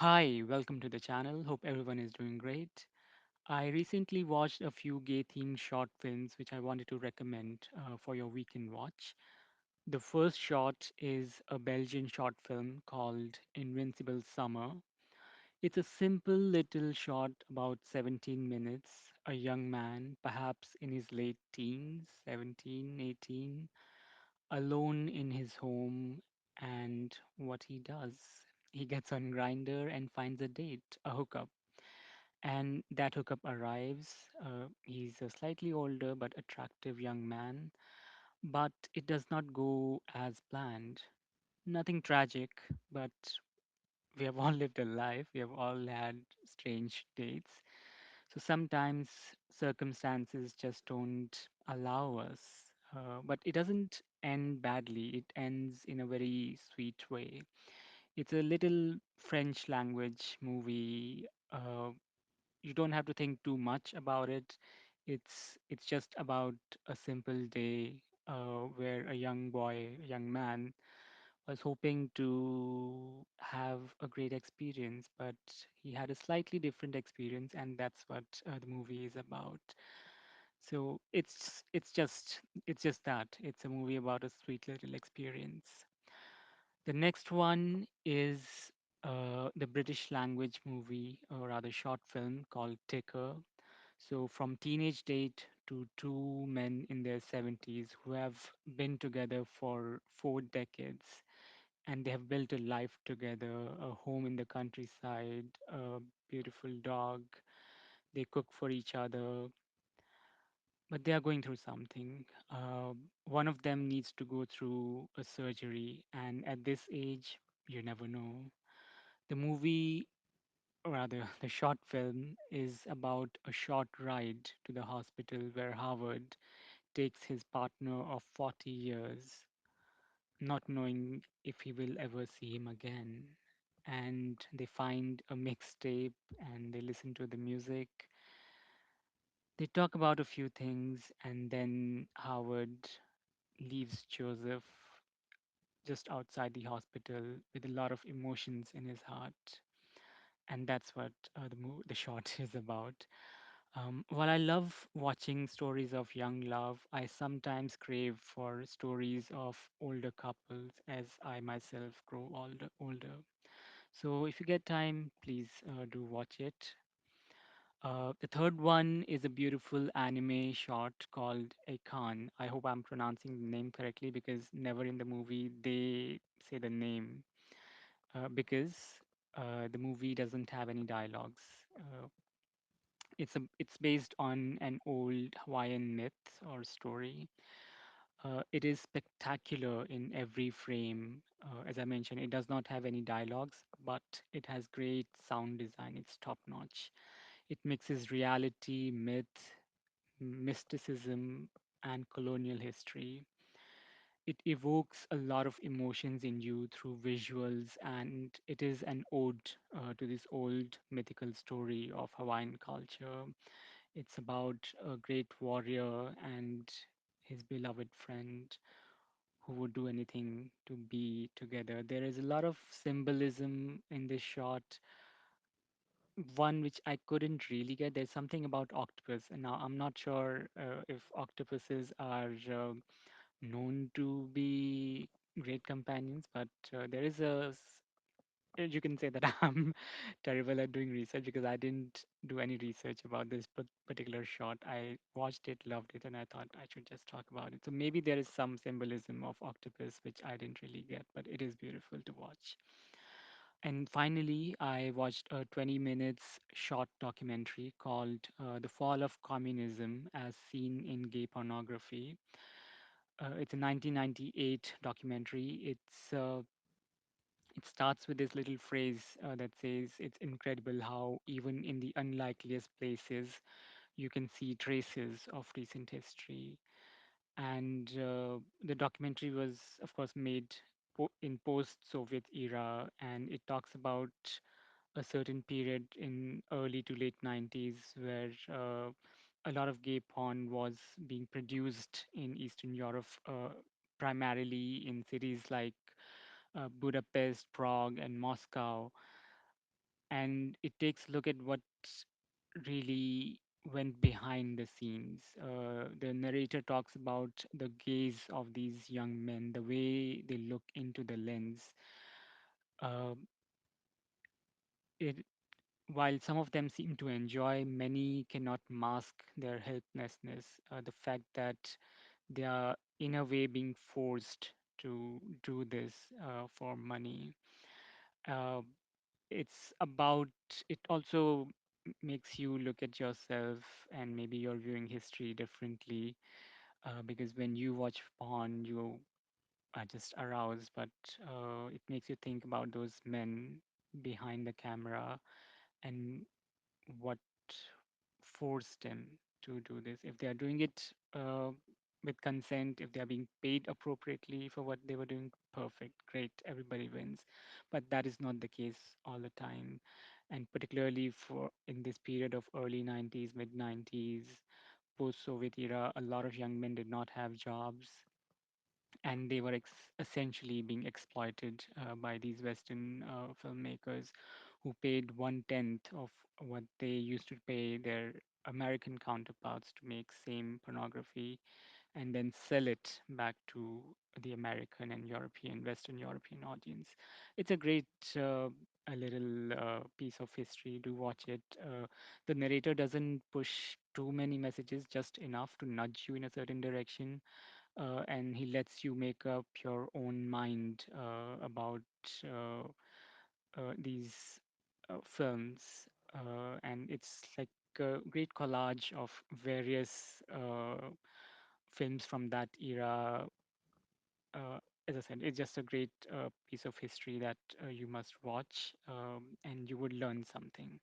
Hi, welcome to the channel. Hope everyone is doing great. I recently watched a few gay themed short films which I wanted to recommend for your weekend watch. The first short is a Belgian short film called Invincible Summer. It's a simple little short about 17 minutes. A young man, perhaps in his late teens, 17, 18, alone in his home, and what he does. He gets on Grinder and finds a date, a hookup. And that hookup arrives. He's a slightly older but attractive young man, but it does not go as planned. Nothing tragic, but we have all lived a life. We have all had strange dates. So sometimes circumstances just don't allow us. But it doesn't end badly, it ends in a very sweet way. It's a little French language movie. You don't have to think too much about it. It's just about a simple day where a young boy, a young man, was hoping to have a great experience, but he had a slightly different experience, and that's what the movie is about. So it's just that it's a movie about a sweet little experience. The next one is the British language movie, or rather short film called Ticker. So, from teenage date to two men in their 70s who have been together for 4 decades, and they have built a life together, a home in the countryside, a beautiful dog. They cook for each other, but they are going through something. One of them needs to go through a surgery, and at this age, you never know. The movie, or rather, the short film, is about a short ride to the hospital where Howard takes his partner of 40 years, not knowing if he will ever see him again. And they find a mixtape and they listen to the music. They talk about a few things, and then Howard leaves Joseph just outside the hospital with a lot of emotions in his heart. And that's what the short is about. While I love watching stories of young love, I sometimes crave for stories of older couples as I myself grow older. So if you get time, please do watch it. The third one is a beautiful anime short called Aikane. I hope I'm pronouncing the name correctly because never in the movie they say the name because the movie doesn't have any dialogues. It's based on an old Hawaiian myth or story. It is spectacular in every frame. As I mentioned, it does not have any dialogues, but it has great sound design. It's top notch. It mixes reality, myth, mysticism, and colonial history. It evokes a lot of emotions in you through visuals, and it is an ode to this old mythical story of Hawaiian culture. It's about a great warrior and his beloved friend who would do anything to be together. There is a lot of symbolism in this shot. One which I couldn't really get. There's something about octopus, and now I'm not sure if octopuses are known to be great companions, but there is you can say that I'm terrible at doing research because I didn't do any research about this particular shot. I watched it, loved it, and I thought I should just talk about it. So maybe there is some symbolism of octopus which I didn't really get, but it is beautiful to watch. And finally, I watched a 20 minutes short documentary called The Fall of Communism as Seen in Gay Pornography. It's a 1998 documentary. It starts with this little phrase that says, "It's incredible how, even in the unlikeliest places, you can see traces of recent history." And the documentary was, of course, made in post Soviet era, and it talks about a certain period in early to late 90s where a lot of gay porn was being produced in Eastern Europe, primarily in cities like Budapest, Prague, and Moscow. and it takes a look at what really went behind the scenes. The narrator talks about the gaze of these young men, the way they look into the lens. Uh, it, while some of them seem to enjoy, many cannot mask their helplessness. The fact that they are, in a way, being forced to do this for money. Uh, it's about, it also makes you look at yourself and maybe you're viewing history differently, because when you watch porn, you are just aroused, but it makes you think about those men behind the camera and what forced them to do this. If they are doing it with consent, if they are being paid appropriately for what they were doing, perfect, great, everybody wins. But that is not the case all the time. And particularly for in this period of early 90s, mid 90s, post Soviet era, a lot of young men did not have jobs and they were essentially being exploited by these Western filmmakers who paid 1/10 of what they used to pay their American counterparts to make same pornography and then sell it back to the American and European, Western European audience. It's a great a little piece of history. Do watch it. The narrator doesn't push too many messages, just enough to nudge you in a certain direction, and he lets you make up your own mind about uh, these films. And it's like a great collage of various films from that era. As I said, it's just a great piece of history that you must watch, and you would learn something.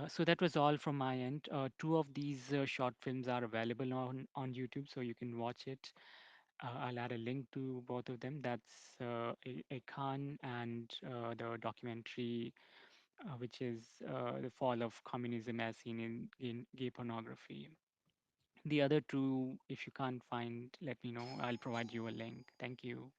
So that was all from my end. Two of these short films are available on YouTube, so you can watch it. I'll add a link to both of them. That's Aikane and the documentary, which is the fall of communism as seen in gay pornography. The other two, if you can't find, let me know. I'll provide you a link. Thank you.